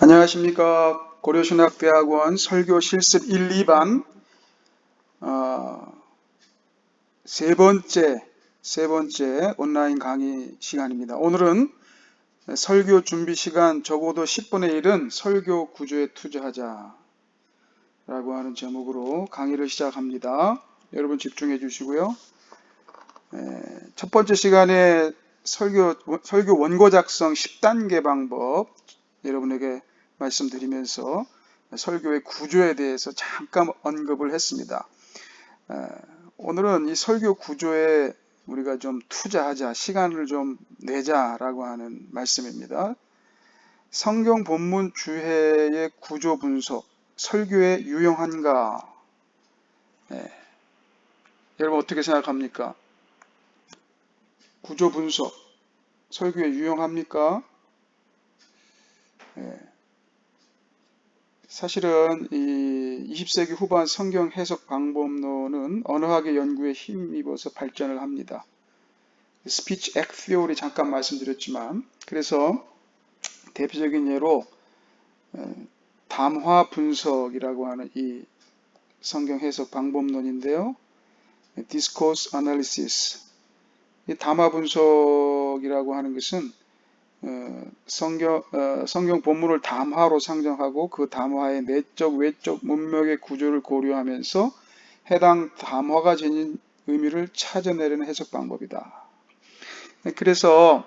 안녕하십니까. 고려신학대학원 설교 실습 1, 2반 어, 세 번째 온라인 강의 시간입니다. 오늘은 설교 준비 시간 적어도 10분의 1은 설교 구조에 투자하자 라고 하는 제목으로 강의를 시작합니다. 여러분 집중해 주시고요. 첫 번째 시간에 설교 원고 작성 10단계 방법 여러분에게 말씀드리면서 설교의 구조에 대해서 잠깐 언급을 했습니다. 오늘은 이 설교 구조에 우리가 좀 투자하자, 시간을 좀 내자라고 하는 말씀입니다. 성경 본문 주해의 구조 분석, 설교에 유용한가? 여러분 어떻게 생각합니까? 구조 분석, 설교에 유용합니까? 사실은 이 20세기 후반 성경 해석 방법론은 언어학의 연구에 힘입어서 발전을 합니다. 스피치 액 티오리 잠깐 말씀드렸지만, 그래서 대표적인 예로 담화 분석이라고 하는 이 성경 해석 방법론인데요. 디스코스 애널리시스. 이 담화 분석이라고 하는 것은 성경 본문을 담화로 상정하고 그 담화의 내적, 외적, 문맥의 구조를 고려하면서 해당 담화가 지닌 의미를 찾아내려는 해석 방법이다. 그래서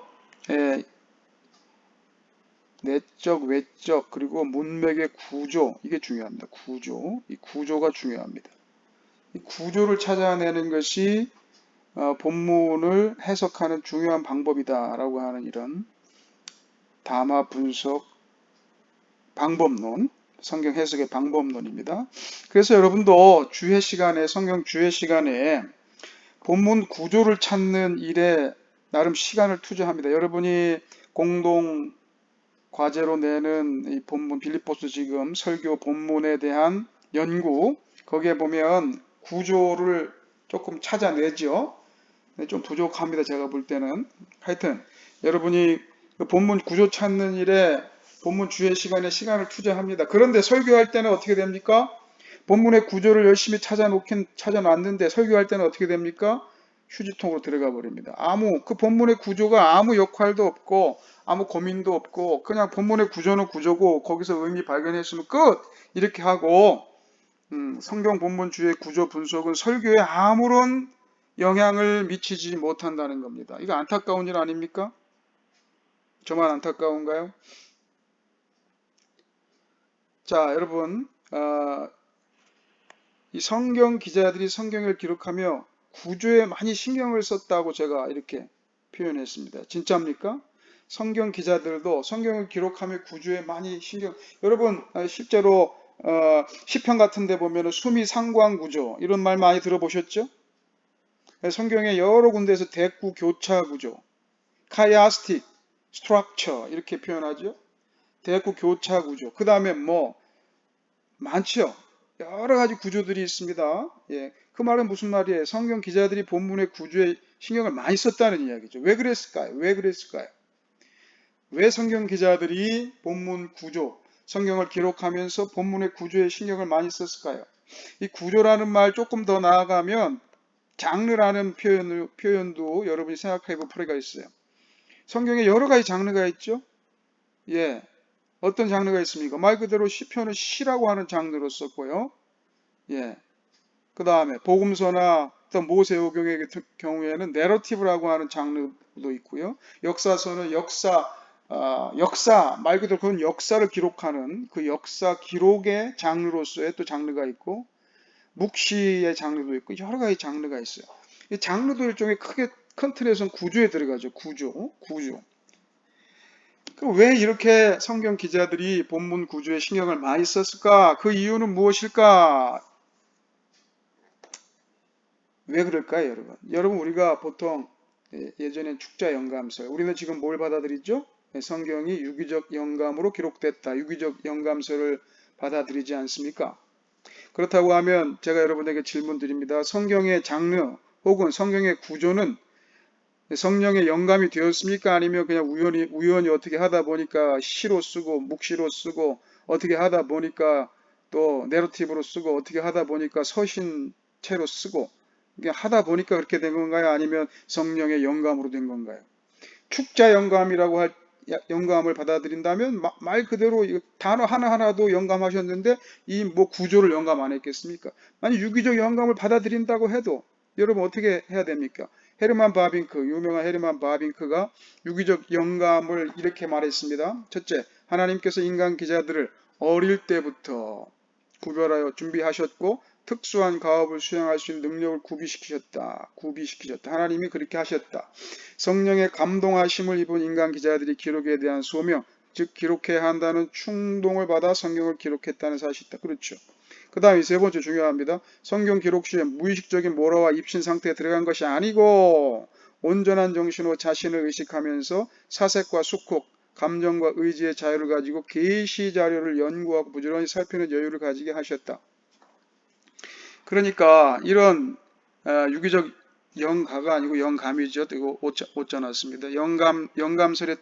내적, 외적, 그리고 문맥의 구조, 이게 중요합니다. 이 구조가 중요합니다. 이 구조를 찾아내는 것이 본문을 해석하는 중요한 방법이다라고 하는 이런 담화 분석 방법론, 성경 해석의 방법론입니다. 그래서 여러분도 주해 시간에, 성경 주해 시간에 본문 구조를 찾는 일에 나름 시간을 투자합니다. 여러분이 공동 과제로 내는 이 본문 빌립보서 지금 설교 본문에 대한 연구, 거기에 보면 구조를 조금 찾아내죠. 좀 부족합니다. 제가 볼 때는. 하여튼 여러분이 그 본문 구조 찾는 일에 본문 주해 시간에 시간을 투자합니다. 그런데 설교할 때는 어떻게 됩니까? 본문의 구조를 열심히 찾아놨는데 설교할 때는 어떻게 됩니까? 휴지통으로 들어가 버립니다. 그 본문의 구조가 아무 역할도 없고 아무 고민도 없고 그냥 본문의 구조는 구조고 거기서 의미 발견했으면 끝! 이렇게 하고 성경 본문 주의 구조 분석은 설교에 아무런 영향을 미치지 못한다는 겁니다. 이거 안타까운 일 아닙니까? 저만 안타까운가요? 자, 여러분, 이 성경 기자들이 성경을 기록하며 구조에 많이 신경을 썼다고 제가 이렇게 표현했습니다. 진짜입니까? 성경 기자들도 성경을 기록하며 구조에 많이 여러분, 실제로 시편 같은 데 보면 수미 상관 구조 이런 말 많이 들어보셨죠? 성경의 여러 군데에서 대구 교차 구조, 카이아스틱 스트럭처 이렇게 표현하죠. 대구 교차 구조. 그 다음에 많죠. 여러 가지 구조들이 있습니다. 그 말은 무슨 말이에요? 성경 기자들이 본문의 구조에 신경을 많이 썼다는 이야기죠. 왜 그랬을까요? 왜 성경 기자들이 본문 구조, 성경을 기록하면서 본문의 구조에 신경을 많이 썼을까요? 이 구조라는 말 조금 더 나아가면 장르라는 표현도 여러분이 생각해 볼 필요가 있어요. 성경에 여러 가지 장르가 있죠? 어떤 장르가 있습니까? 말 그대로 시편은 시라고 하는 장르로 썼고요. 그 다음에 복음서나 또 모세오경의 경우에는 내러티브라고 하는 장르도 있고요. 역사서는 역사 말 그대로 그건 역사를 기록하는 그 역사 기록의 장르로서의 또 장르가 있고 묵시의 장르도 있고 여러 가지 장르가 있어요. 이 장르도 일종의 큰 틀에서는 구조에 들어가죠. 구조. 왜 이렇게 성경 기자들이 본문 구조에 신경을 많이 썼을까? 그 이유는 무엇일까? 왜 그럴까요, 여러분? 여러분, 우리가 보통 예전엔 축자 영감서, 우리는 지금 뭘 받아들이죠? 성경이 유기적 영감으로 기록됐다. 유기적 영감서를 받아들이지 않습니까? 그렇다고 하면 제가 여러분에게 질문 드립니다. 성경의 장르 혹은 성경의 구조는 성령의 영감이 되었습니까? 아니면 그냥 우연히 어떻게 하다 보니까 시로 쓰고 묵시로 쓰고 어떻게 하다 보니까 또 내러티브로 쓰고 어떻게 하다 보니까 서신체로 쓰고 이게 하다 보니까 그렇게 된 건가요? 아니면 성령의 영감으로 된 건가요? 축자 영감이라고 할 영감을 받아들인다면 말 그대로 단어 하나하나도 영감하셨는데 이 뭐 구조를 영감 안 했겠습니까? 만약 유기적 영감을 받아들인다고 해도 여러분 어떻게 해야 됩니까? 헤르만 바빙크, 유명한 헤르만 바빙크가 유기적 영감을 이렇게 말했습니다. 첫째, 하나님께서 인간 기자들을 어릴 때부터 구별하여 준비하셨고 특수한 가업을 수행할 수 있는 능력을 구비시키셨다. 하나님이 그렇게 하셨다. 성령의 감동하심을 입은 인간 기자들이 기록에 대한 소명, 즉 기록해야 한다는 충동을 받아 성경을 기록했다는 사실이다. 그렇죠. 그 다음에 세 번째 중요합니다. 성경 기록 시에 무의식적인 모라와 입신 상태에 들어간 것이 아니고 온전한 정신으로 자신을 의식하면서 사색과 숙곡, 감정과 의지의 자유를 가지고 계시 자료를 연구하고 부지런히 살피는 여유를 가지게 하셨다. 그러니까 이런 유기적 영가가 아니고 영감이죠. 이거 오자 났습니다. 영감설에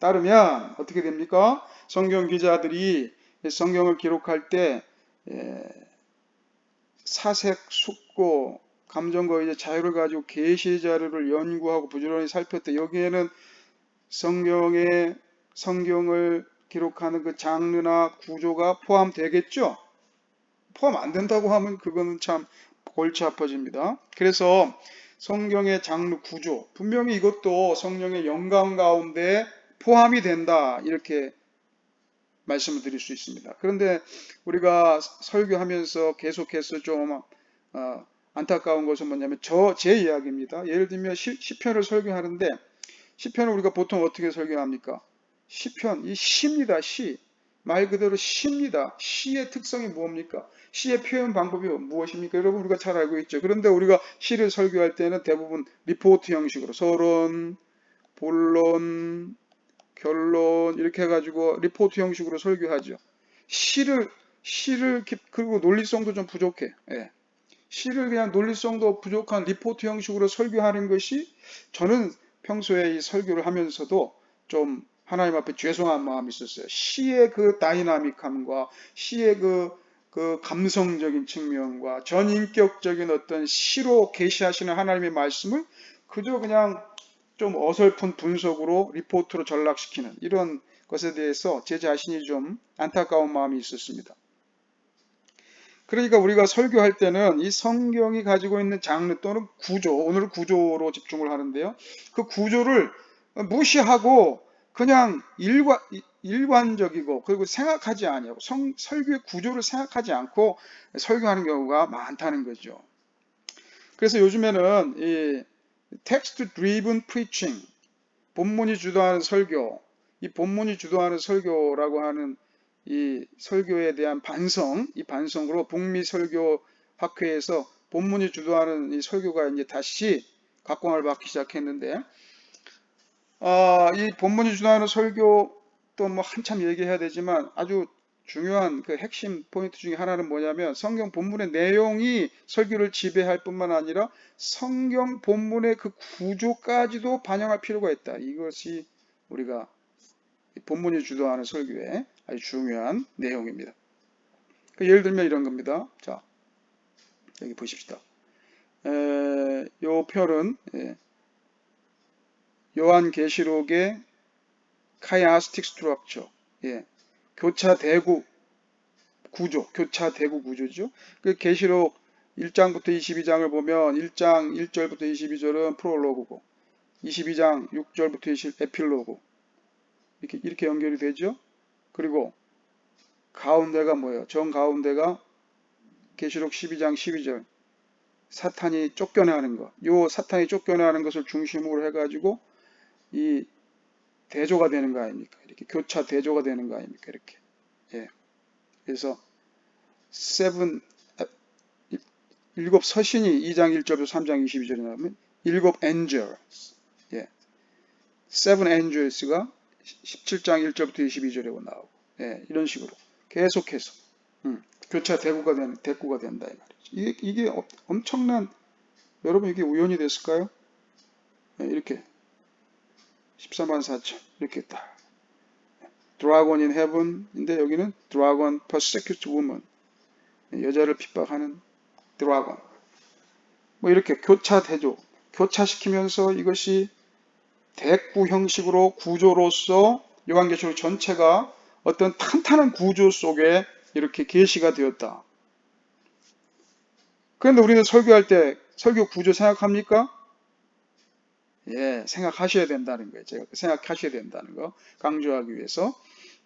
따르면 어떻게 됩니까? 성경 기자들이 성경을 기록할 때 사색, 숙고, 감정과 이제 자유를 가지고 계시 자료를 연구하고 부지런히 살폈다. 여기에는 성경을 기록하는 그 장르나 구조가 포함되겠죠? 포함 안 된다고 하면 그거는 참 골치 아파집니다. 그래서 성경의 장르 구조, 분명히 이것도 성령의 영감 가운데 포함이 된다. 이렇게 말씀을 드릴 수 있습니다. 그런데 우리가 설교하면서 계속해서 좀 안타까운 것은 뭐냐면 제 이야기입니다. 예를 들면 시편을 설교하는데 시편을 우리가 보통 어떻게 설교합니까? 시편, 이 시입니다. 시. 말 그대로 시입니다. 시의 특성이 뭡니까? 시의 표현 방법이 무엇입니까? 여러분 우리가 잘 알고 있죠. 그런데 우리가 시를 설교할 때는 대부분 리포트 형식으로 서론, 본론, 결론 이렇게 해가지고 리포트 형식으로 설교하죠. 시를 그리고 논리성도 좀 부족해. 예. 시를 그냥 논리성도 부족한 리포트 형식으로 설교하는 것이 저는 평소에 이 설교를 하면서도 좀 하나님 앞에 죄송한 마음이 있었어요. 시의 그 다이나믹함과 시의 그 감성적인 측면과 전인격적인 어떤 시로 계시하시는 하나님의 말씀을 그저 그냥 좀 어설픈 분석으로 리포트로 전락시키는 이런 것에 대해서 제 자신이 좀 안타까운 마음이 있었습니다. 그러니까 우리가 설교할 때는 이 성경이 가지고 있는 장르 또는 구조, 오늘 구조로 집중을 하는데요. 그 구조를 무시하고 그냥 일관적이고 그리고 생각하지 아니하고 설교의 구조를 생각하지 않고 설교하는 경우가 많다는 거죠. 그래서 요즘에는 이 text driven preaching, 본문이 주도하는 설교, 이 본문이 주도하는 설교라고 하는 이 설교에 대한 반성, 이 반성으로 북미 설교 학회에서 본문이 주도하는 이 설교가 이제 다시 각광을 받기 시작했는데, 이 본문이 주도하는 설교 또 뭐 한참 얘기해야 되지만 아주 중요한 그 핵심 포인트 중에 하나는 뭐냐면 성경 본문의 내용이 설교를 지배할 뿐만 아니라 성경 본문의 그 구조까지도 반영할 필요가 있다. 이것이 우리가 본문이 주도하는 설교의 아주 중요한 내용입니다. 예를 들면 이런 겁니다. 자, 여기 보십시다. 요 표는 요한계시록의 카이아스틱 스트럭처, 교차 대구 구조죠. 그 계시록 1장부터 22장을 보면 1장 1절부터 22절은 프롤로그고 22장 6절부터 20 에필로그 이렇게 연결이 되죠. 그리고 가운데가 뭐예요? 정 가운데가 계시록 12장 12절 사탄이 쫓겨나는 것. 요 사탄이 쫓겨나는 것을 중심으로 해가지고 이 대조가 되는 거 아닙니까? 이렇게 교차 대조가 되는 거 아닙니까? 이렇게. 그래서 일곱 서신이 2장 1절부터 3장 22절에 나오면 일곱 angels, seven angels가 17장 1절부터 22절에 나오고, 이런 식으로 계속해서 교차 대구가 된다 이 말이죠. 이게 엄청난 여러분 이게 우연이 됐을까요? 이렇게 14만 4천 이렇게 딱 Dragon in Heaven인데 여기는 Dragon Persecute Woman, 여자를 핍박하는 드라곤. 뭐 이렇게 교차대조, 교차시키면서 이것이 대구 형식으로 구조로서 요한계시록 전체가 어떤 탄탄한 구조 속에 이렇게 계시가 되었다. 그런데 우리는 설교할 때 설교 구조 생각합니까? 예, 생각하셔야 된다는 거예요. 제가 생각하셔야 된다는 거 강조하기 위해서.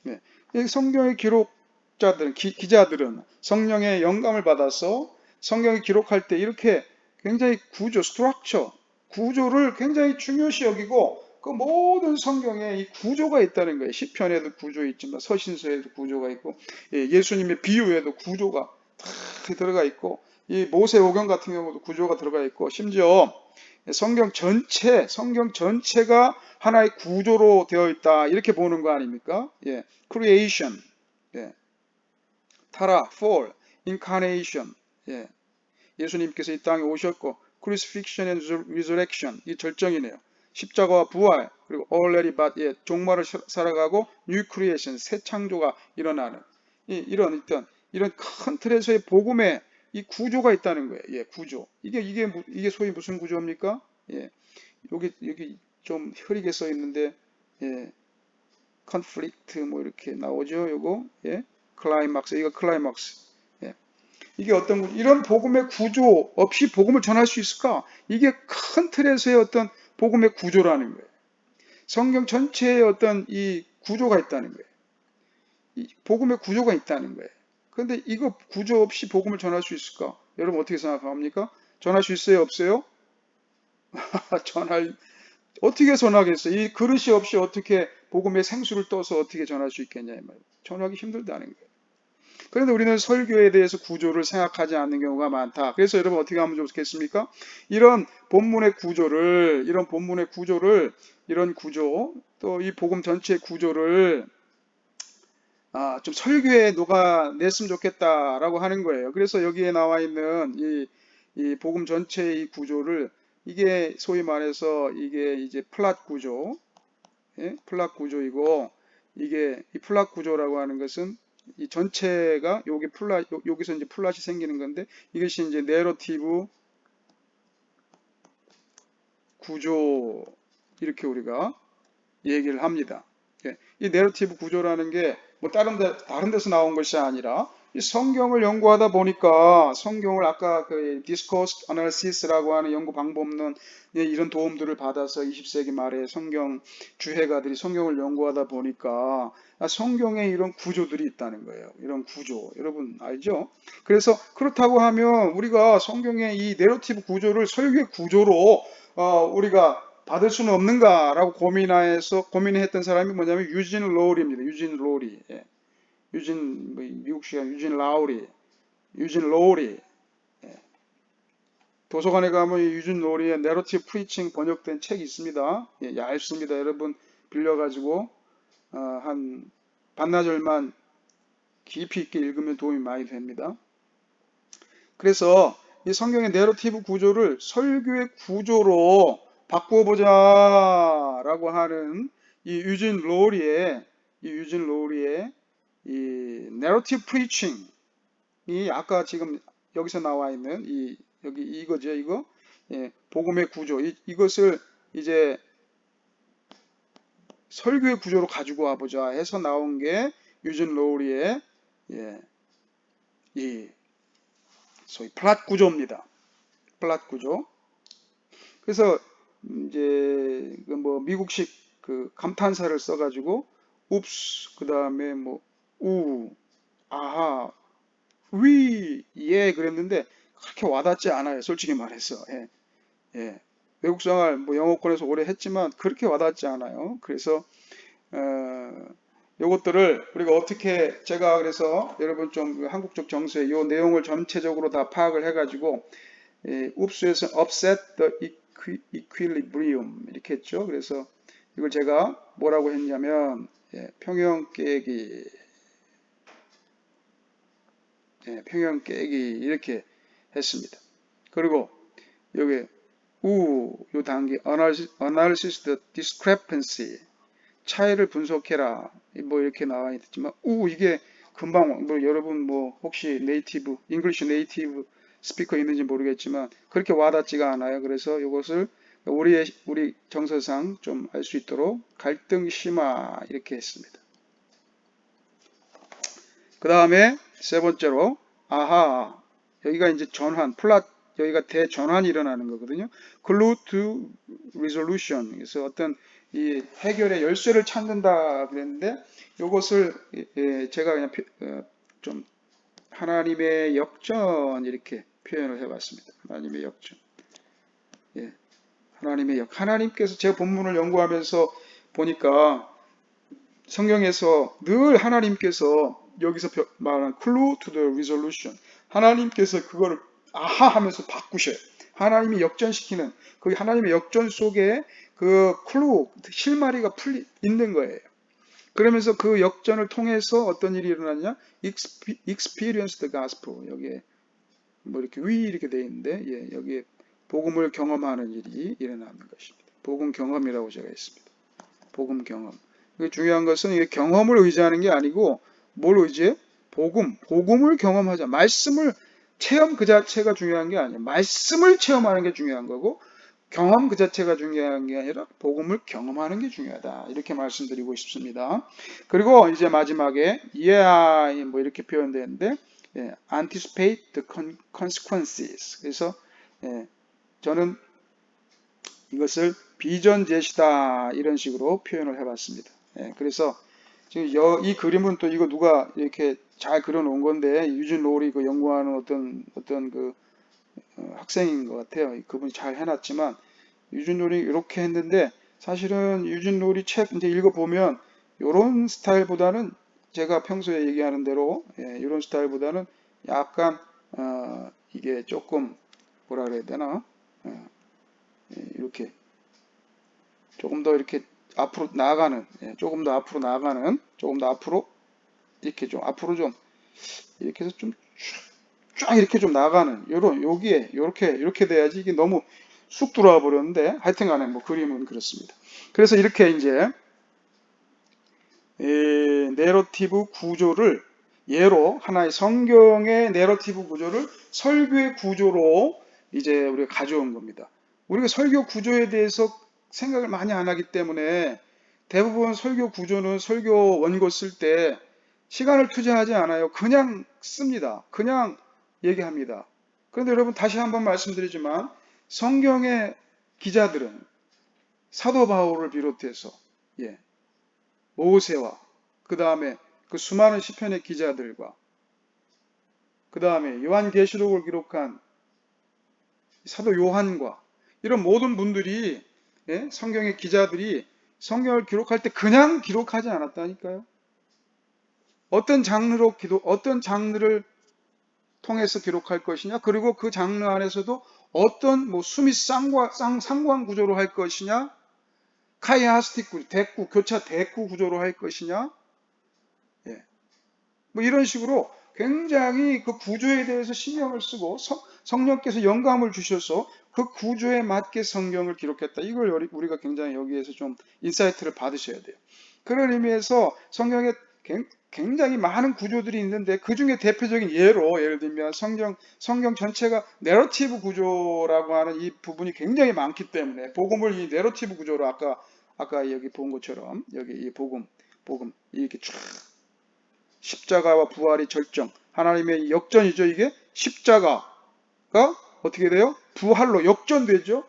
네. 성경의 기록자들은, 기자들은 성령의 영감을 받아서 성경을 기록할 때 이렇게 굉장히 구조, 스트럭처, 구조를 굉장히 중요시 여기고 그 모든 성경에 이 구조가 있다는 거예요. 시편에도 구조 있지만 서신서에도 구조가 있고, 예수님의 비유에도 구조가 다 들어가 있고, 이 모세오경 같은 경우도 구조가 들어가 있고, 심지어 성경 전체가 하나의 구조로 되어 있다. 이렇게 보는 거 아닙니까? 예. creation, 예. 타라, fall, incarnation, 예. 예수님께서 이 땅에 오셨고, crucifixion and resurrection, 이 절정이네요. 십자가와 부활, 그리고 already but, 예. 종말을 살아가고, new creation, 새 창조가 일어나는, 이런 큰 틀에서의 복음의 이 구조가 있다는 거예요. 예, 구조. 이게 소위 무슨 구조입니까? 예, 여기 좀 흐리게 써 있는데, 예, conflict 뭐 이렇게 나오죠. 요거, 예, 클라이막스, 이거 클라이막스. 예, 이게 어떤 이런 복음의 구조 없이 복음을 전할 수 있을까? 이게 큰 틀에서의 어떤 복음의 구조라는 거예요. 성경 전체에 어떤 이 구조가 있다는 거예요. 이 복음의 구조가 있다는 거예요. 그런데 이거 구조 없이 복음을 전할 수 있을까? 여러분 어떻게 생각합니까? 전할 수 있어요? 없어요? 어떻게 전하겠어요? 이 그릇이 없이 어떻게 복음의 생수를 떠서 어떻게 전할 수 있겠냐 이 말이에요. 전하기 힘들다는 거예요. 그런데 우리는 설교에 대해서 구조를 생각하지 않는 경우가 많다. 그래서 여러분 어떻게 하면 좋겠습니까? 이런 본문의 구조를, 이런 구조, 또 이 복음 전체의 구조를 좀 설교에 녹아냈으면 좋겠다라고 하는 거예요. 그래서 여기에 나와 있는 이 복음 전체의 이 구조를, 이게 소위 말해서 이게 이제 플랫 구조, 예? 플랫 구조이고, 이게 이 플랫 구조라고 하는 것은 이 전체가 여기서 이제 플랫이 생기는 건데, 이것이 이제 내러티브 구조, 이렇게 우리가 얘기를 합니다. 예, 이 내러티브 구조라는 게 뭐 다른 데서 나온 것이 아니라 이 성경을 연구하다 보니까, 성경을 아까 그 디스코스 아날리시스라고 하는 연구 방법론, 이런 도움들을 받아서 20세기 말에 성경 주해가들이 성경을 연구하다 보니까 성경에 이런 구조들이 있다는 거예요. 이런 구조 여러분 알죠? 그래서 그렇다고 하면 우리가 성경의 이 내러티브 구조를 설교의 구조로 우리가 받을 수는 없는가라고 고민했던 사람이 뭐냐면 유진 로우리입니다. 유진 로우리. 예. 미국 시간 유진 로우리. 예. 도서관에 가면 유진 로우리의 내러티브 프리칭 번역된 책이 있습니다. 예, 얇습니다. 여러분 빌려가지고 한 반나절만 깊이 있게 읽으면 도움이 많이 됩니다. 그래서 이 성경의 내러티브 구조를 설교의 구조로 바꾸어 보자라고 하는 이 유진 로우리의 이 내러티브 프리칭이 아까 지금 여기서 나와 있는 여기 이거죠, 이거. 예, 복음의 구조. 이것을 이제 설교의 구조로 가지고 와 보자 해서 나온 게 유진 로우리의 이 소위 플랫 구조입니다. 플랫 구조. 그래서 이제 뭐 미국식 그 감탄사를 써가지고 읍스, 그 다음에 뭐 아하, 예 그랬는데 그렇게 와닿지 않아요. 솔직히 말해서. 예, 예. 외국 생활 뭐 영어권에서 오래 했지만 그렇게 와닿지 않아요. 그래서 요것들을 우리가 어떻게, 제가 그래서 여러분 좀 한국적 정서의 요 내용을 전체적으로 다 파악을 해가지고 읍수에서 upset the equilibrium 이렇게 했죠. 그래서 이걸 제가 뭐라고 했냐면 평형 깨기, 평형 깨기 이렇게 했습니다. 그리고 여기 요 단계 analysis the discrepancy 차이를 분석해라 뭐 이렇게 나와 있지만 이게 금방 뭐 여러분 뭐 혹시 네이티브 잉글리시 네이티브 스피커 있는지 모르겠지만 그렇게 와닿지가 않아요. 그래서 이것을 우리 정서상 좀 알 수 있도록 갈등 심화 이렇게 했습니다. 그 다음에 세 번째로 아하 여기가 이제 전환 플랫 여기가 대전환이 일어나는 거거든요. Clue to resolution 그래서 어떤 이 해결의 열쇠를 찾는다 그랬는데 이것을 제가 그냥 좀 하나님의 역전 이렇게 표현을 해봤습니다. 하나님의 역전. 예, 하나님께서 제가 본문을 연구하면서 보니까 성경에서 늘 하나님께서 여기서 말하는 clue to the resolution 하나님께서 그거를 아하 하면서 바꾸셔요. 하나님이 역전시키는 그 하나님의 역전 속에 그 clue 실마리가 있는 거예요. 그러면서 그 역전을 통해서 어떤 일이 일어나냐? experience the gospel 여기에 뭐 이렇게 이렇게 돼 있는데 여기에 복음을 경험하는 일이 일어나는 것입니다. 복음 경험이라고 제가 했습니다. 복음 경험. 중요한 것은 이게 경험을 의지하는 게 아니고 뭘 의지해? 복음을 경험하자. 말씀을 체험 그 자체가 중요한 게 아니에요. 말씀을 체험하는 게 중요한 거고 경험 그 자체가 중요한 게 아니라 복음을 경험하는 게 중요하다. 이렇게 말씀드리고 싶습니다. 그리고 이제 마지막에 뭐 이렇게 표현되는데 anticipate the consequences. 그래서 저는 이것을 비전 제시다 이런 식으로 표현을 해봤습니다. 그래서 지금 이 그림은 또 이거 누가 이렇게 잘 그려놓은 건데 유진 롤이 그 연구하는 어떤 그 학생인 것 같아요. 그분이 잘 해놨지만 유진 롤이 이렇게 했는데 사실은 유진 롤이 책 이제 읽어보면 이런 스타일보다는 제가 평소에 얘기하는 대로 이런 스타일보다는 약간 이게 조금 뭐라 그래야 되나 이렇게 조금 더 이렇게 앞으로 나아가는, 조금 더 앞으로 나아가는, 조금 더 앞으로 이렇게 좀 앞으로 좀 이렇게 해서 좀 쫙 이렇게 좀 나아가는 여기에 이렇게 돼야지 이게 너무 쑥 들어와 버렸는데 하여튼간에 뭐 그림은 그렇습니다. 그래서 이렇게 이제 내러티브 구조를 예로 하나의 성경의 내러티브 구조를 설교의 구조로 이제 우리가 가져온 겁니다. 우리가 설교 구조에 대해서 생각을 많이 안 하기 때문에 대부분 설교 구조는 설교 원고 쓸 때 시간을 투자하지 않아요. 그냥 씁니다. 그냥 얘기합니다. 그런데 여러분 다시 한번 말씀드리지만 성경의 기자들은 사도 바울을 비롯해서 모세와 그 다음에 그 수많은 시편의 기자들과 그 다음에 요한계시록을 기록한 사도 요한과 이런 모든 분들이 성경의 기자들이 성경을 기록할 때 그냥 기록하지 않았다니까요. 어떤 장르를 통해서 기록할 것이냐, 그리고 그 장르 안에서도 어떤 뭐 수미 상관 구조로 할 것이냐, 카이아스틱 구조, 교차 대꾸 구조로 할 것이냐, 뭐 이런 식으로 굉장히 그 구조에 대해서 신경을 쓰고 성령께서 영감을 주셔서 그 구조에 맞게 성경을 기록했다. 이걸 우리가 굉장히 여기에서 좀 인사이트를 받으셔야 돼요. 그런 의미에서 성경에 굉장히 많은 구조들이 있는데 그 중에 대표적인 예를 들면 성경 전체가 내러티브 구조라고 하는 이 부분이 굉장히 많기 때문에 복음을 이 내러티브 구조로 아까 여기 본 것처럼 여기 이 복음 이렇게 쫙 십자가와 부활이 절정 하나님의 역전이죠. 이게 십자가가 어떻게 돼요? 부활로 역전되죠.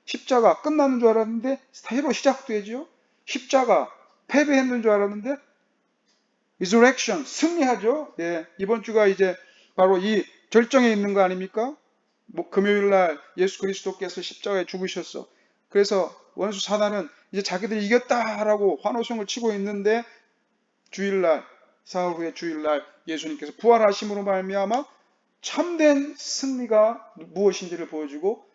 십자가 끝나는 줄 알았는데 새로 시작되죠. 십자가 패배했는 줄 알았는데 resurrection 승리하죠. 이번 주가 이제 바로 이 절정에 있는 거 아닙니까? 뭐 금요일 날 예수 그리스도께서 십자가에 죽으셨어. 그래서 원수 사단은 이제 자기들이 이겼다라고 환호성을 치고 있는데 주일날 사흘 후에 주일날 예수님께서 부활하심으로 말미암아 참된 승리가 무엇인지를 보여주고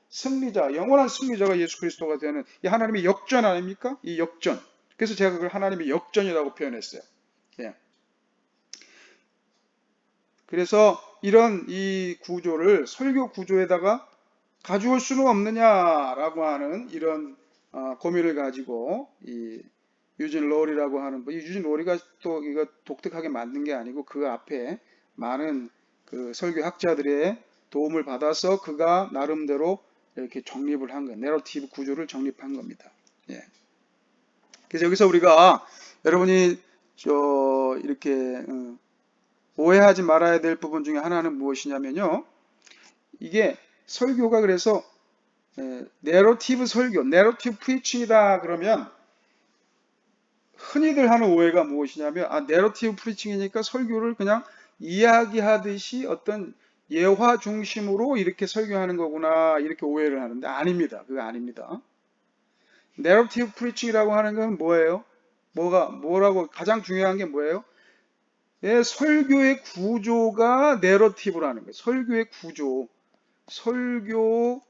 영원한 승리자가 예수 그리스도가 되는 이 하나님의 역전 아닙니까? 이 역전. 그래서 제가 그걸 하나님의 역전이라고 표현했어요. 그래서 이런 이 구조를 설교 구조에다가 가져올 수는 없느냐라고 하는 이런 고민을 가지고 이 유진 로리라고 하는 이 유진 로리가 또 이거 독특하게 만든 게 아니고 그 앞에 많은 그 설교학자들의 도움을 받아서 그가 나름대로 이렇게 정립을 한 거예요. 내러티브 구조를 정립한 겁니다. 예. 그래서 여기서 우리가 여러분이 이렇게 오해하지 말아야 될 부분 중에 하나는 무엇이냐면요. 이게 설교가 그래서 내러티브 설교, 내러티브 프리칭이다 그러면 흔히들 하는 오해가 무엇이냐면 내러티브 프리칭이니까 설교를 그냥 이야기하듯이 어떤 예화 중심으로 이렇게 설교하는 거구나 이렇게 오해를 하는데 아닙니다. 그거 아닙니다. 내러티브 프리칭이라고 하는 건 뭐예요? 뭐라고 가장 중요한 게 뭐예요? 예, 설교의 구조가 내러티브라는 거예요. 설교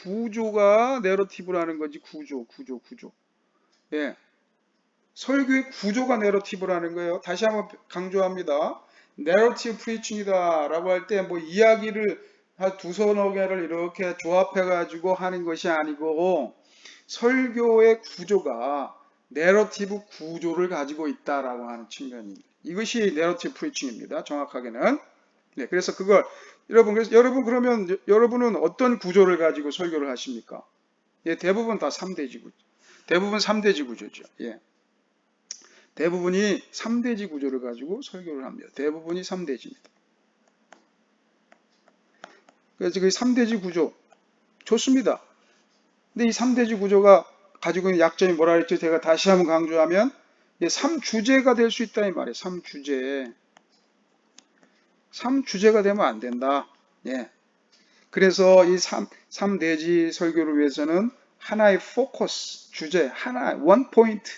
구조가 내러티브라는 거지. 구조. 예. 설교의 구조가 내러티브라는 거예요. 다시 한번 강조합니다. 내러티브 프리칭이다 라고 할 때 뭐 이야기를 한 두서너 개를 이렇게 조합해 가지고 하는 것이 아니고 설교의 구조가 내러티브 구조를 가지고 있다라고 하는 측면입니다. 이것이 내러티브 프리칭입니다. 정확하게는. 네, 그래서 그걸 여러분 그러면 여러분은 어떤 구조를 가지고 설교를 하십니까? 예, 대부분 다 3대지 구조. 대부분 3대지 구조죠. 예. 대부분이 3대지 구조를 가지고 설교를 합니다. 대부분이 3대지입니다. 그래서 그 3대지 구조 좋습니다. 근데 이 3대지 구조가 가지고 있는 약점이 뭐라 했죠? 제가 다시 한번 강조하면 3주제가 될 수 있다 이 말이에요. 3주제. 3주제가 되면 안 된다. 예. 그래서 이 3대지 설교를 위해서는 하나의 포커스, 주제, 원 포인트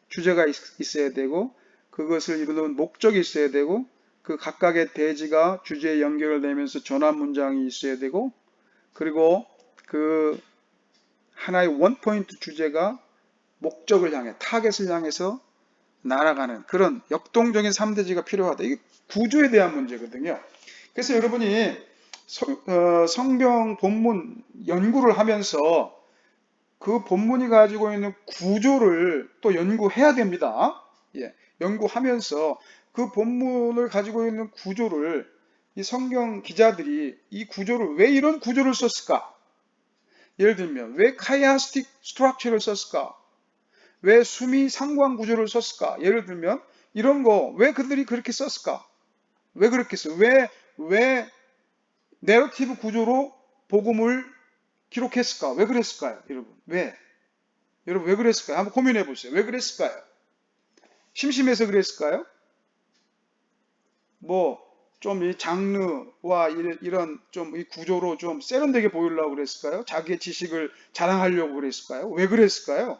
주제가 있어야 되고 그것을 이루는 목적이 있어야 되고 그 각각의 대지가 주제에 연결되면서 전환 문장이 있어야 되고 그리고 그 하나의 원 포인트 주제가 목적을 향해 타겟을 향해서 날아가는 그런 역동적인 3대지가 필요하다. 이게 구조에 대한 문제거든요. 그래서 여러분이 성경 본문 연구를 하면서 그 본문이 가지고 있는 구조를 또 연구해야 됩니다. 예, 연구하면서 그 본문을 가지고 있는 구조를 이 성경 기자들이 이 구조를 왜 이런 구조를 썼을까? 예를 들면 왜 카이아스틱 스트럭처를 썼을까? 왜 수미 상관 구조를 썼을까? 예를 들면 이런 거 왜 그들이 그렇게 썼을까? 왜 그렇게 써? 왜 내러티브 구조로 복음을 기록했을까? 왜 그랬을까요? 여러분 왜 그랬을까요? 한번 고민해 보세요. 왜 그랬을까요? 심심해서 그랬을까요? 뭐 좀 이 장르와 이런 좀 이 구조로 좀 세련되게 보이려고 그랬을까요? 자기의 지식을 자랑하려고 그랬을까요? 왜 그랬을까요?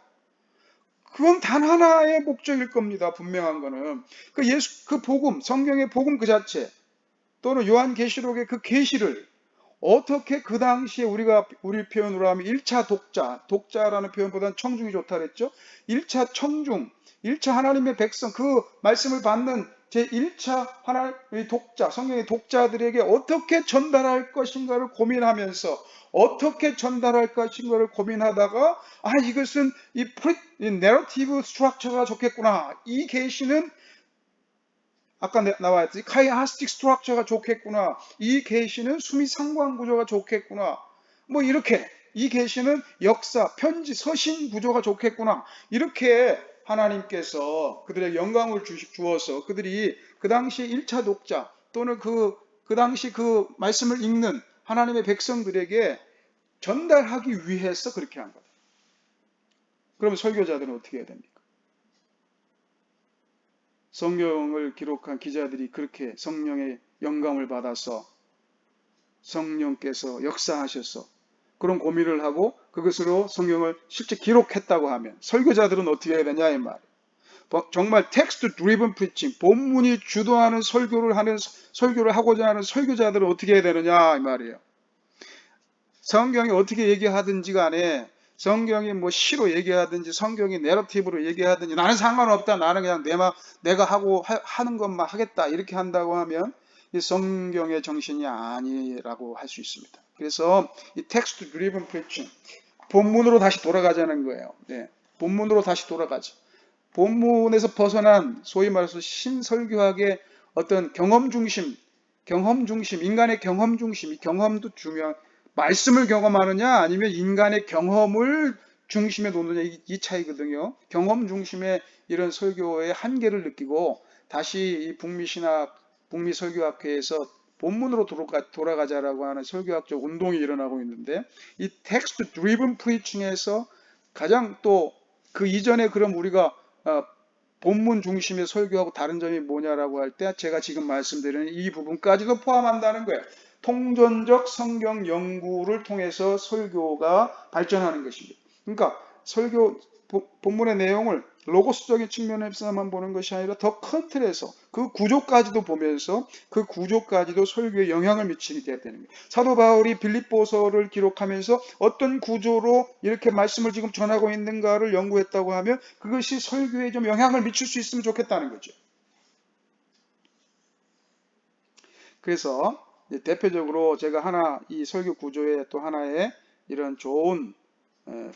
그건 단 하나의 목적일 겁니다. 분명한 거는 그 복음, 성경의 복음 그 자체 또는 요한계시록의 그 계시를 어떻게 그 당시에 우리 표현으로 하면 1차 독자라는 표현보다는 청중이 좋다 그랬죠? 1차 청중, 1차 하나님의 백성, 그 말씀을 받는 제1차 하나님의 독자, 성경의 독자들에게 어떻게 전달할 것인가를 고민하면서 어떻게 전달할 것인가를 고민하다가 이것은 이 내러티브 스트럭처가 좋겠구나. 이 계시는 아까 나와있듯이 카이아스틱 스트럭처가 좋겠구나. 이 계시는 수미 상관 구조가 좋겠구나. 뭐 이렇게 이 계시는 역사, 편지, 서신 구조가 좋겠구나. 이렇게 하나님께서 그들에게 영감을 주어서 그들이 그 당시 1차 독자 또는 그 당시 그 말씀을 읽는 하나님의 백성들에게 전달하기 위해서 그렇게 한 거다. 그러면 설교자들은 어떻게 해야 됩니까? 성경을 기록한 기자들이 그렇게 성령의 영감을 받아서 성령께서 역사하셔서 그런 고민을 하고 그것으로 성경을 실제 기록했다고 하면 설교자들은 어떻게 해야 되냐 이 말이에요. 정말 텍스트 드리븐 프리칭, 본문이 주도하는 설교를 하고자 하는 설교자들은 어떻게 해야 되느냐 이 말이에요. 성경이 어떻게 얘기하든지 간에 성경이 뭐 시로 얘기하든지 성경이 내러티브로 얘기하든지 나는 상관없다. 나는 그냥 내가 하는 것만 하겠다. 이렇게 한다고 하면 이 성경의 정신이 아니라고 할 수 있습니다. 그래서 이 텍스트 드리븐 프리칭, 본문으로 다시 돌아가자는 거예요. 네, 본문으로 다시 돌아가죠. 본문에서 벗어난 소위 말해서 신설교학의 어떤 경험 중심, 인간의 경험 중심, 이 경험도 중요한, 말씀을 경험하느냐 아니면 인간의 경험을 중심에 놓느냐 이 차이거든요. 경험 중심의 이런 설교의 한계를 느끼고 다시 이 북미 설교학회에서 본문으로 돌아가자라고 하는 설교학적 운동이 일어나고 있는데 이 텍스트 드리븐 프리칭에서 가장 또 그 이전에 그럼 우리가 본문 중심의 설교하고 다른 점이 뭐냐라고 할 때 제가 지금 말씀드리는 이 부분까지도 포함한다는 거예요. 통전적 성경 연구를 통해서 설교가 발전하는 것입니다. 그러니까 본문의 내용을 로고스적인 측면에서만 보는 것이 아니라 더 큰 틀에서 그 구조까지도 보면서 그 구조까지도 설교에 영향을 미치게 되는 거예요. 사도 바울이 빌립보서를 기록하면서 어떤 구조로 이렇게 말씀을 지금 전하고 있는가를 연구했다고 하면 그것이 설교에 좀 영향을 미칠 수 있으면 좋겠다는 거죠. 그래서 대표적으로 제가 하나 이 설교 구조의 또 하나의 이런 좋은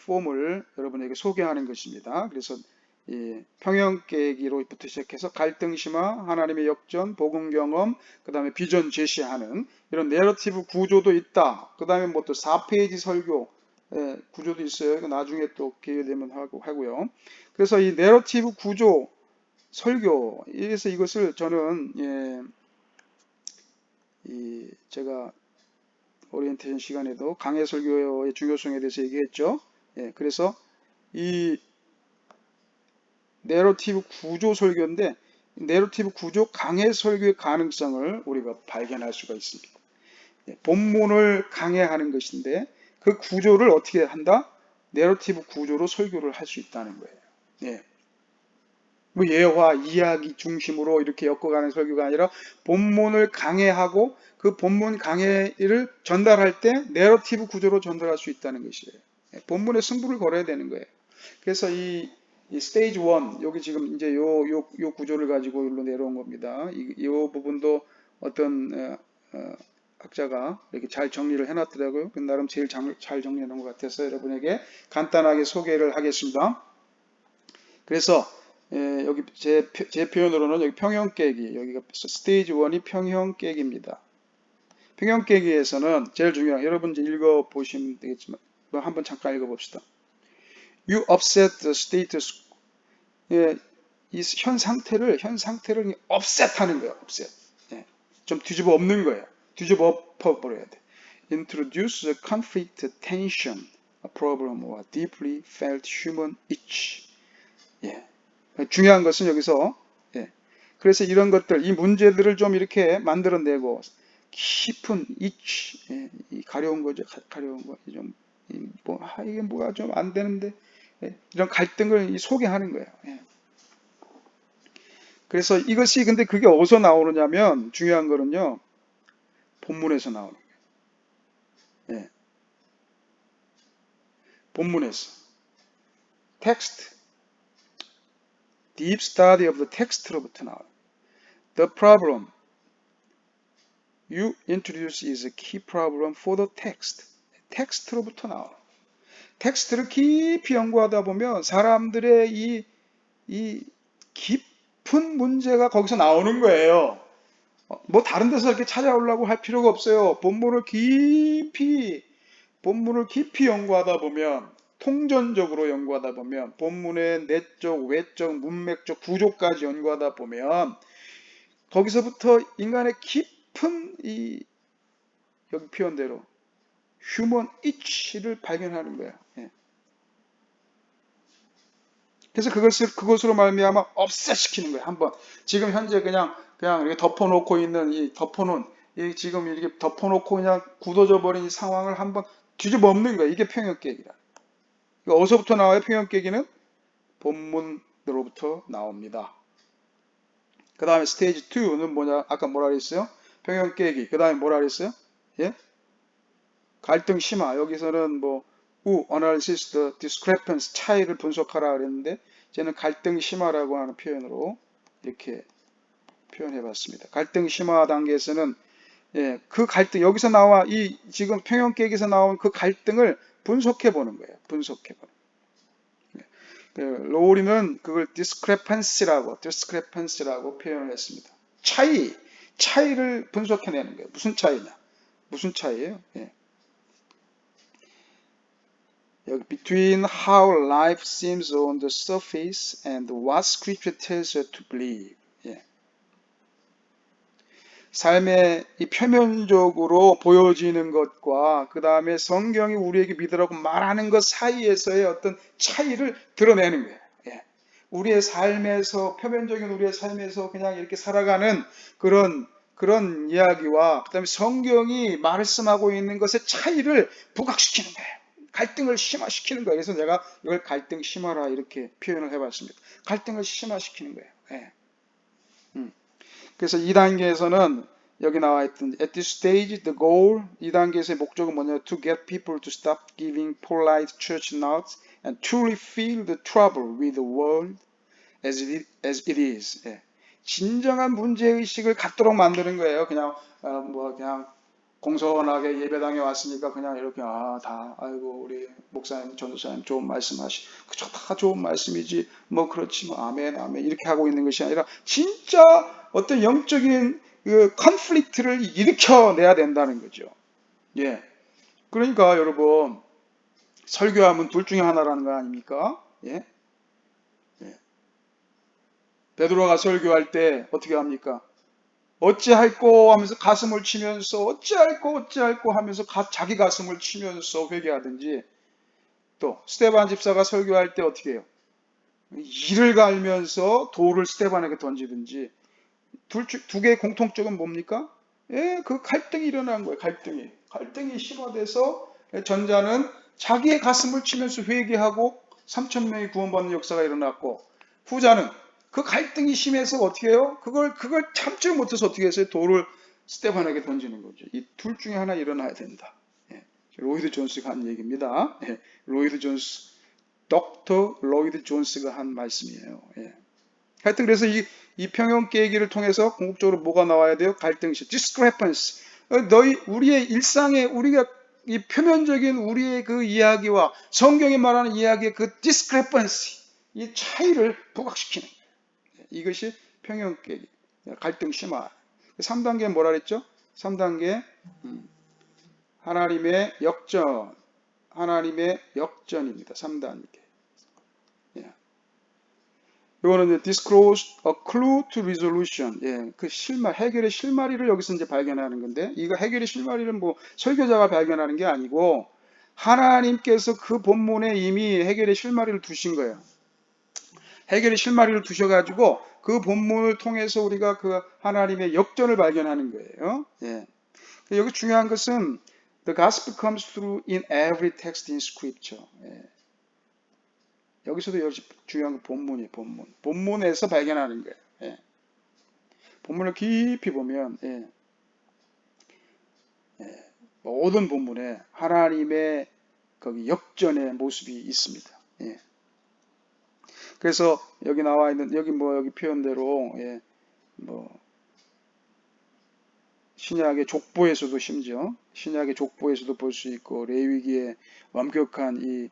폼을 여러분에게 소개하는 것입니다. 그래서 평형 깨기로부터 시작해서 갈등 심화, 하나님의 역전, 복음 경험, 그 다음에 비전 제시하는 이런 내러티브 구조도 있다. 그 다음에 뭐 또 4페이지 설교 구조도 있어요. 나중에 또 기회 되면 하고요. 그래서 이 내러티브 구조 설교, 그래서 이것을 저는 제가 오리엔테이션 시간에도 강해 설교의 중요성에 대해서 얘기했죠. 그래서 이 내러티브 구조 설교인데 내러티브 구조 강해 설교의 가능성을 우리가 발견할 수가 있습니다. 본문을 강해하는 것인데 그 구조를 어떻게 한다? 내러티브 구조로 설교를 할 수 있다는 거예요. 뭐 예화, 이야기 중심으로 이렇게 엮어가는 설교가 아니라 본문을 강해하고 그 본문 강해를 전달할 때 내러티브 구조로 전달할 수 있다는 것이에요. 본문의 승부를 걸어야 되는 거예요. 그래서 이 스테이지 1, 여기 지금 이제 요 구조를 가지고 일로 내려온 겁니다. 이 부분도 어떤 학자가 이렇게 잘 정리를 해놨더라고요. 나름 제일 잘 정리해놓은 것 같아서 여러분에게 간단하게 소개를 하겠습니다. 그래서 여기 제 표현으로는 여기 평형 깨기, 여기가 스테이지 1이 평형 깨기입니다. 평형 깨기에서는 제일 중요한, 여러분 이제 읽어 보시면 되겠지만 한번 잠깐 읽어 봅시다. You upset the status. 이 현 상태를 upset하는 거예요. upset. 좀 뒤집어 엎는 거예요. 뒤집어 엎어 버려야 돼. Introduce a conflict, tension, a problem or deeply felt human itch. 중요한 것은 여기서 그래서 이런 것들, 이 문제들을 좀 이렇게 만들어내고 깊은 itch, 이 가려운 거죠. 가려운 거. 좀 이게 뭐가 좀 안 되는데 이런 갈등을 소개하는 거예요. 그래서 이것이 근데 그게 어디서 나오느냐면 중요한 거는요. 본문에서 나오는 거예요. 본문에서. 텍스트. Deep study of the text로부터 나와요. The problem you introduce is a key problem for the text. 텍스트로부터 나와요. 텍스트를 깊이 연구하다 보면 사람들의 이 깊은 문제가 거기서 나오는 거예요. 뭐 다른 데서 이렇게 찾아오려고 할 필요가 없어요. 본문을 깊이 연구하다 보면 통전적으로 연구하다 보면 본문의 내적, 외적, 문맥적 구조까지 연구하다 보면 거기서부터 인간의 깊은 여기 표현대로 휴먼 이치를 발견하는 거예요. 그래서 그것으로 말미암아 업셋시키는 거예요. 한번 지금 현재 그냥 이렇게 덮어놓고 있는 지금 이렇게 덮어놓고 그냥 굳어져 버린 이 상황을 한번 뒤집어 엎는 거예요. 이게 평형 깨기라. 어디서부터 나와요? 평형 깨기는 본문으로부터 나옵니다. 그 다음에 스테이지 2는 뭐냐? 아까 뭐라 그랬어요? 평형 깨기. 그 다음에 뭐라 그랬어요? 갈등 심화. 여기서는 analysis the discrepancy, 차이를 분석하라 그랬는데 저는 갈등 심화라고 하는 표현으로 이렇게 표현해 봤습니다. 갈등 심화 단계에서는 예, 그 갈등, 여기서 나와, 이 지금 평형계획에서 나온 그 갈등을 분석해 보는 거예요. 분석해 보는. 로우리는 그걸 discrepancy라고 표현을 했습니다. 차이를 분석해내는 거예요. 무슨 차이냐? 무슨 차이예요? 예. 여기 between how life seems on the surface and what scripture tells us to believe. 예. 삶의 이 표면적으로 보여지는 것과 그 다음에 성경이 우리에게 믿으라고 말하는 것 사이에서의 어떤 차이를 드러내는 거예요. 예. 우리의 삶에서 표면적인 우리의 삶에서 그냥 이렇게 살아가는 그런 이야기와 그 다음에 성경이 말씀하고 있는 것의 차이를 부각시키는 거예요. 갈등을 심화시키는 거예요. 그래서 제가 이걸 갈등 심화라 이렇게 표현을 해봤습니다. 갈등을 심화시키는 거예요. 예. 그래서 2단계에서는 여기 나와 있던 at this stage the goal 2단계에서의 목적은 뭐냐 to get people to stop giving polite church nods and truly feel the trouble with the world as it is. 예. 진정한 문제의식을 갖도록 만드는 거예요. 그냥 그냥 공손하게 예배당에 왔으니까 그냥 이렇게 아이고 우리 목사님 전도사님 좋은 말씀하시 그저 다 좋은 말씀이지 뭐 그렇지 뭐 아멘 이렇게 하고 있는 것이 아니라 진짜 어떤 영적인 그 컨플릭트를 일으켜내야 된다는 거죠. 예. 그러니까 여러분 설교하면 둘 중에 하나라는 거 아닙니까? 예. 예. 베드로가 설교할 때 어떻게 합니까? 어찌할꼬 하면서 가슴을 치면서 어찌할꼬 하면서 자기 가슴을 치면서 회개하든지 또 스데반 집사가 설교할 때 어떻게 해요? 이를 갈면서 돌을 스데반에게 던지든지 두 개의 공통점은 뭡니까? 예, 그 갈등이 일어난 거예요. 갈등이 심화돼서 전자는 자기의 가슴을 치면서 회개하고 3천 명이 구원받는 역사가 일어났고 후자는 그 갈등이 심해서 어떻게 해요? 그걸 참지 못해서 어떻게 했어요? 돌을 스테반에게 던지는 거죠. 이 둘 중에 하나 일어나야 된다. 예, 로이드 존스가 한 얘기입니다. 예, 덕터 로이드 존스가 한 말씀이에요. 예. 하여튼 그래서 이 평형 깨기를 통해서 궁극적으로 뭐가 나와야 돼요? 갈등시, discrepancy. 우리의 일상에 우리가 이 표면적인 우리의 그 이야기와 성경이 말하는 이야기의 그 discrepancy, 이 차이를 부각시키는 거예요. 이것이 평형 깨기, 갈등 심화. 3단계 뭐라 그랬죠? 3단계 하나님의 역전입니다. 3단계. 이거는 이제 disclose a clue to resolution. 예, 그 해결의 실마리를 여기서 이제 발견하는 건데, 이거 해결의 실마리는 뭐 설교자가 발견하는 게 아니고 하나님께서 그 본문에 이미 해결의 실마리를 두신 거예요. 해결의 실마리를 두셔가지고 그 본문을 통해서 우리가 그 하나님의 역전을 발견하는 거예요. 예. 여기 중요한 것은 the gospel comes through in every text in scripture. 예. 여기서도 역시 중요한 건 본문이에요. 본문에서 발견하는 거예요. 예. 본문을 깊이 보면 모든 본문에 하나님의 거기 역전의 모습이 있습니다. 예. 그래서 여기 나와 있는 여기 표현대로 신약의 족보에서도 심지어 신약의 족보에서도 볼 수 있고 레위기의 완벽한 이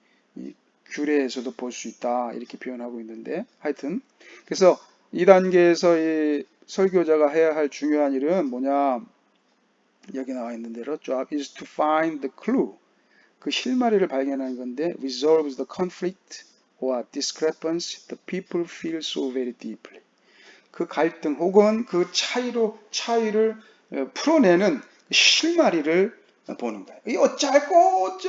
규례에서도 볼 수 있다 이렇게 표현하고 있는데 하여튼 그래서 2단계에서 이 설교자가 해야 할 중요한 일은 뭐냐 여기 나와 있는 대로 job is to find the clue 그 실마리를 발견하는 건데 resolves the conflict or discrepancy the people feel so very deeply 그 갈등 혹은 그 차이를 풀어내는 실마리를 보는 거예요. 이 어찌할꼬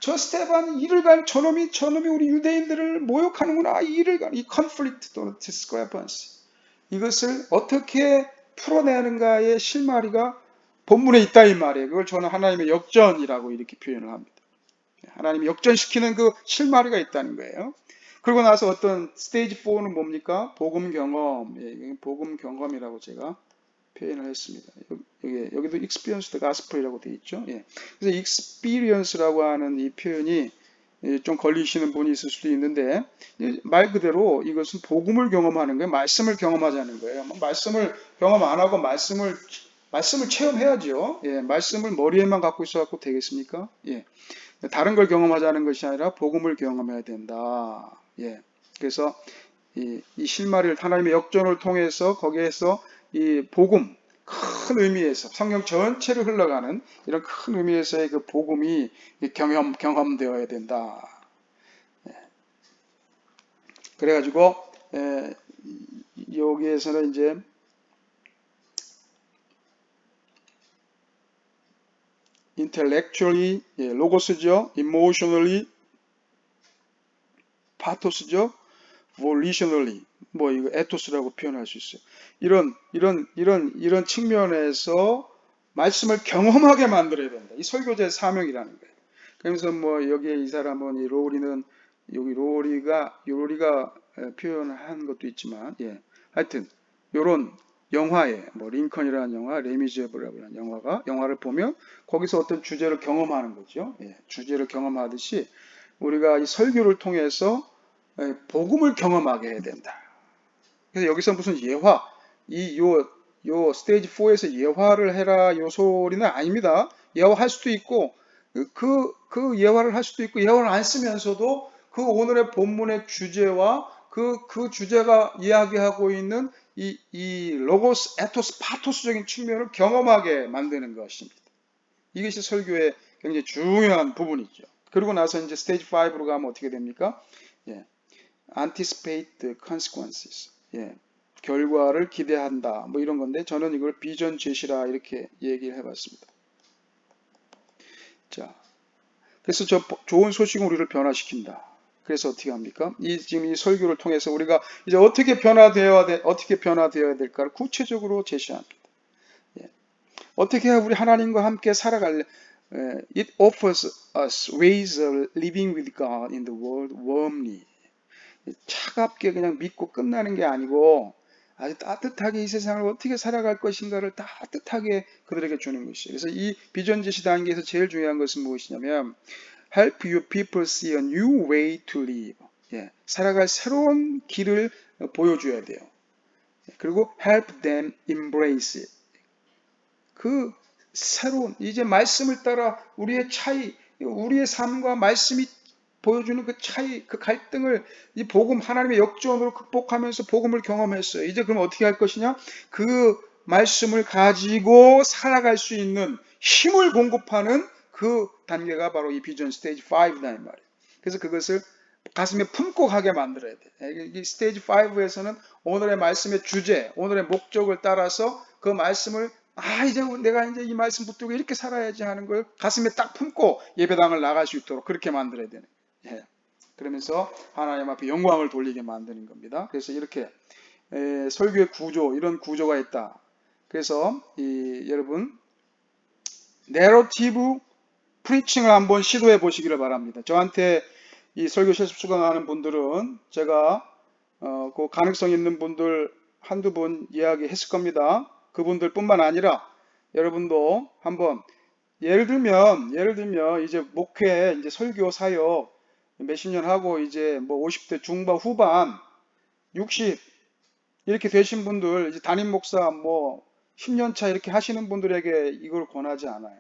저 스테반 이를 간 저놈이 우리 유대인들을 모욕하는구나 이 컨플릭트 또는 디스크레펀시 이것을 어떻게 풀어내는가의 실마리가 본문에 있다 이 말이에요. 그걸 저는 하나님의 역전이라고 이렇게 표현을 합니다. 하나님이 역전시키는 그 실마리가 있다는 거예요. 그러고 나서 어떤 스테이지 4는 뭡니까? 복음 경험이라고 제가 표현을 했습니다. 여기도 experience the gospel이라고 되어 있죠. 예. 그래서 experience라고 하는 이 표현이 좀 걸리시는 분이 있을 수도 있는데 말 그대로 이것은 복음을 경험하는 거예요. 말씀을 경험하자는 거예요. 말씀을 경험 안 하고 말씀을 말씀을 체험해야죠. 예, 말씀을 머리에만 갖고 있어갖고 되겠습니까? 예, 다른 걸 경험하자는 것이 아니라 복음을 경험해야 된다. 예, 그래서 이 실마리를 하나님의 역전을 통해서 거기에서 이 복음 큰 의미에서 성경 전체를 흘러가는 이런 큰 의미에서의 그 복음이 경험되어야 된다. 그래가지고 여기에서는 이제 intellectually 로고스죠, emotionally 파토스죠, volitionally 뭐 이거 에토스라고 표현할 수 있어요. 이런 측면에서 말씀을 경험하게 만들어야 된다. 이 설교자의 사명이라는 거예요. 그러면서 뭐 여기에 이 사람은 이 로리는 여기 로리가 표현한 것도 있지만 하여튼 요런 영화에 뭐 링컨이라는 영화, 레미제블이라는 영화를 보면 거기서 어떤 주제를 경험하는 거죠. 주제를 경험하듯이 우리가 이 설교를 통해서 복음을 경험하게 해야 된다. 그래서 여기서 무슨 예화, 요 스테이지 4에서 예화를 해라 요 소리는 아닙니다. 예화할 수도 있고 그 예화를 할 수도 있고 예화를 안 쓰면서도 그 오늘의 본문의 주제와 그 주제가 이야기하고 있는 이 로고스, 에토스, 파토스적인 측면을 경험하게 만드는 것입니다. 이것이 설교의 굉장히 중요한 부분이죠. 그리고 나서 이제 스테이지 5로 가면 어떻게 됩니까? anticipate the consequences. 결과를 기대한다. 뭐 이런 건데 저는 이걸 비전 제시라 이렇게 얘기를 해봤습니다. 자, 그래서 저 좋은 소식은 우리를 변화시킨다. 그래서 어떻게 합니까? 지금 이 설교를 통해서 우리가 이제 어떻게 변화되어야 될까를 구체적으로 제시합니다. 어떻게 우리 하나님과 함께 살아갈래? It offers us ways of living with God in the world warmly. 차갑게 그냥 믿고 끝나는 게 아니고 아주 따뜻하게 이 세상을 어떻게 살아갈 것인가를 따뜻하게 그들에게 주는 것이에요. 그래서 이 비전 제시 단계에서 제일 중요한 것은 무엇이냐면 help you people see a new way to live. 살아갈 새로운 길을 보여줘야 돼요. 그리고 help them embrace it. 그 새로운 이제 말씀을 따라 우리의 차이, 우리의 삶과 말씀이 보여주는 그 차이, 그 갈등을 이 복음 하나님의 역전으로 극복하면서 복음을 경험했어요. 이제 그럼 어떻게 할 것이냐? 그 말씀을 가지고 살아갈 수 있는 힘을 공급하는 그 단계가 바로 이 비전 스테이지 5다 이 말이에요. 그래서 그것을 가슴에 품고 가게 만들어야 돼. 이 스테이지 5에서는 오늘의 말씀의 주제, 오늘의 목적을 따라서 그 말씀을 이제 내가 이제 이 말씀 붙들고 이렇게 살아야지 하는 걸 가슴에 딱 품고 예배당을 나갈 수 있도록 그렇게 만들어야 되는 거예요. 그러면서 하나님 앞에 영광을 돌리게 만드는 겁니다. 그래서 이렇게 설교의 구조, 이런 구조가 있다. 그래서 여러분 내러티브 프리칭을 한번 시도해 보시기를 바랍니다. 저한테 이 설교 실습 수강하는 분들은 제가 그 가능성 있는 분들 한두 분 이야기했을 겁니다. 그분들 뿐만 아니라 여러분도 한번 예를 들면 이제 목회, 이제 설교 사역 몇십 년 하고 이제 뭐 50대 중반 후반 60 이렇게 되신 분들 이제 담임 목사 뭐 10년 차 이렇게 하시는 분들에게 이걸 권하지 않아요.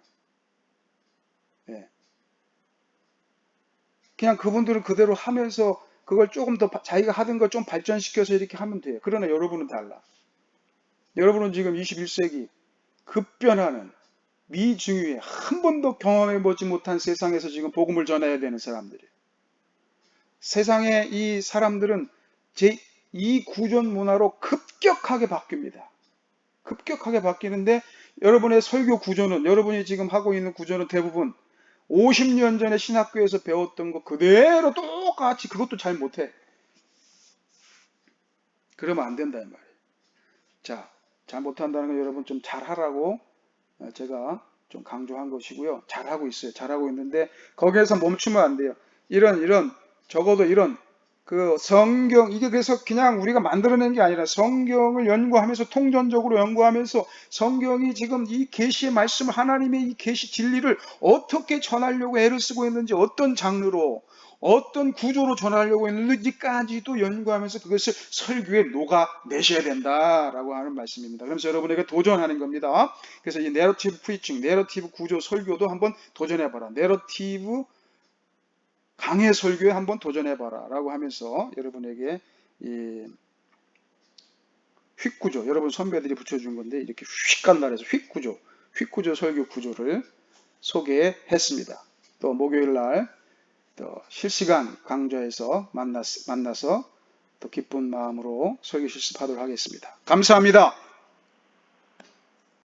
그냥 그분들은 그대로 하면서 그걸 조금 더 자기가 하던 걸 좀 발전시켜서 이렇게 하면 돼요. 그러나 여러분은 달라. 여러분은 지금 21세기 급변하는 미중유의 한 번도 경험해보지 못한 세상에서 지금 복음을 전해야 되는 사람들이에요. 세상의 이 사람들은 이 구전 문화로 급격하게 바뀝니다. 급격하게 바뀌는데 여러분의 설교 구조는, 여러분이 지금 하고 있는 구조는 대부분 50년 전에 신학교에서 배웠던 거 그대로 똑같이 그것도 잘 못해. 그러면 안 된다 이 말이에요. 자, 잘 못한다는 건 여러분 좀 잘하라고 제가 좀 강조한 것이고요. 잘하고 있어요. 잘하고 있는데 거기에서 멈추면 안 돼요. 적어도 이런 그 성경, 이게 그래서 그냥 우리가 만들어낸 게 아니라 성경을 연구하면서 통전적으로 연구하면서 성경이 지금 이 계시의 말씀, 하나님의 이 계시 진리를 어떻게 전하려고 애를 쓰고 있는지, 어떤 장르로 어떤 구조로 전하려고 했는지까지도 연구하면서 그것을 설교에 녹아내셔야 된다라고 하는 말씀입니다. 그러면서 여러분에게 도전하는 겁니다. 그래서 이 내러티브 프리칭, 내러티브 구조 설교도 한번 도전해봐라. 내러티브 강해 설교에 한번 도전해봐라 라고 하면서 여러분에게 이 휙구조, 여러분 선배들이 붙여준 건데 이렇게 휙 간다 해서 휙구조 설교 구조를 소개했습니다. 또 목요일 날 또 실시간 강좌에서 만나서 또 기쁜 마음으로 설교 실습하도록 하겠습니다. 감사합니다.